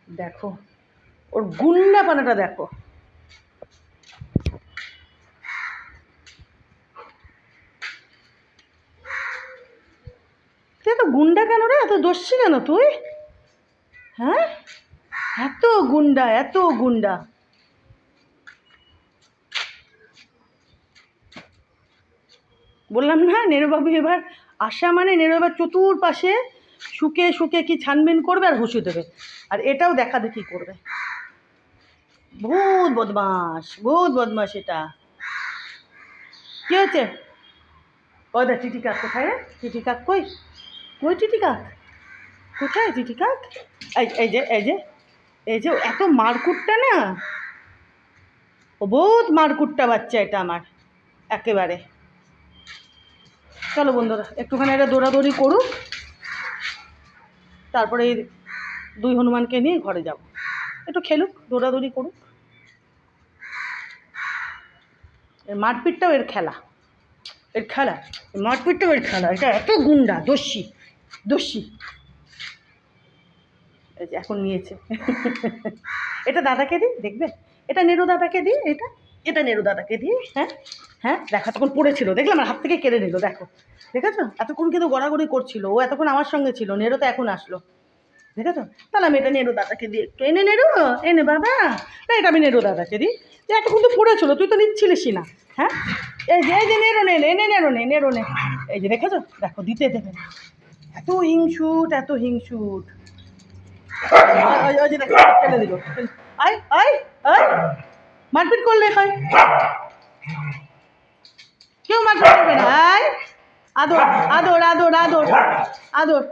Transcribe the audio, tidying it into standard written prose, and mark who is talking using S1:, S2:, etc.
S1: দেখো ওর গুন্ডাপানাটা দেখো। তুই এত গুন্ডা কেন রে, এত দস্যি কেন তুই? হ্যাঁ, এত গুন্ডা, এত গুন্ডা। বললাম না নেরুবাবু এবার আসা মানে নেরু এবার চতুর্পাশে শুকে শুকে কি ছানবিন করবে আর হুঁসু দেবে, আর এটাও দেখা দেখি করবে। বহুত বদমাস, বহুত বদমাস এটা। কী হচ্ছে? ওই দেখ টিটি কাক কোথায় রে? টিটি কাক কই? কই টিটি কাক? কোথায় টিটি কাক? এই যে এই যে এই যে এত মারকুটটা না, ও বহুত মারকুটটা বাচ্চা এটা আমার একেবারে। চলো বন্ধুরা একটুখানি এটা দৌড়াদৌড়ি করুক, তারপরে এই দুই হনুমানকে নিয়ে ঘরে যাব। একটু খেলুক, দৌড়াদৌড়ি করুক। এর মারপিটটাও এর খেলা, এর খেলা, মারপিটটাও এর খেলা। এটা এত গুন্ডা, দস্যি দস্যি। এই যে এখন নিয়েছে। এটা দাদাকে দিই, দেখবে? এটা নেরু দাদাকে দিই, এটা এটা নেরু দাদাকে দিই। হ্যাঁ হ্যাঁ, দেখো এতক্ষণ পড়েছিল, দেখলাম আমার হাত থেকে কেড়ে নিল। দেখো দেখেছো, এতক্ষণ কিন্তু গড়াগড়ি করছিল, ও এতক্ষণ আমার সঙ্গে ছিল, নেরু তো এখন আসলো, দেখেছো? তাহলে আমি এটা নেরু দাদাকে দিই একটু। এনে নেরু, এনে বাবা। না এটা আমি নেরু দাদাকে দিই, যে এতক্ষণ তো পড়েছিল, তুই তো নিচ্ছিলিসই না। হ্যাঁ, এই যে নেরো নে, এনে নেরো নে, নেরো নে। এই যে দেখেছো, দেখো দিতে দেবে না, এত হিংসুট, এত হিংসুট। ওই যে দেখো ফেলে দিল। আয় আয় আয়, মারপিট করলে হয়, কেউ মারপিট করবে না। আয়, আদর আদর আদর আদর আদর।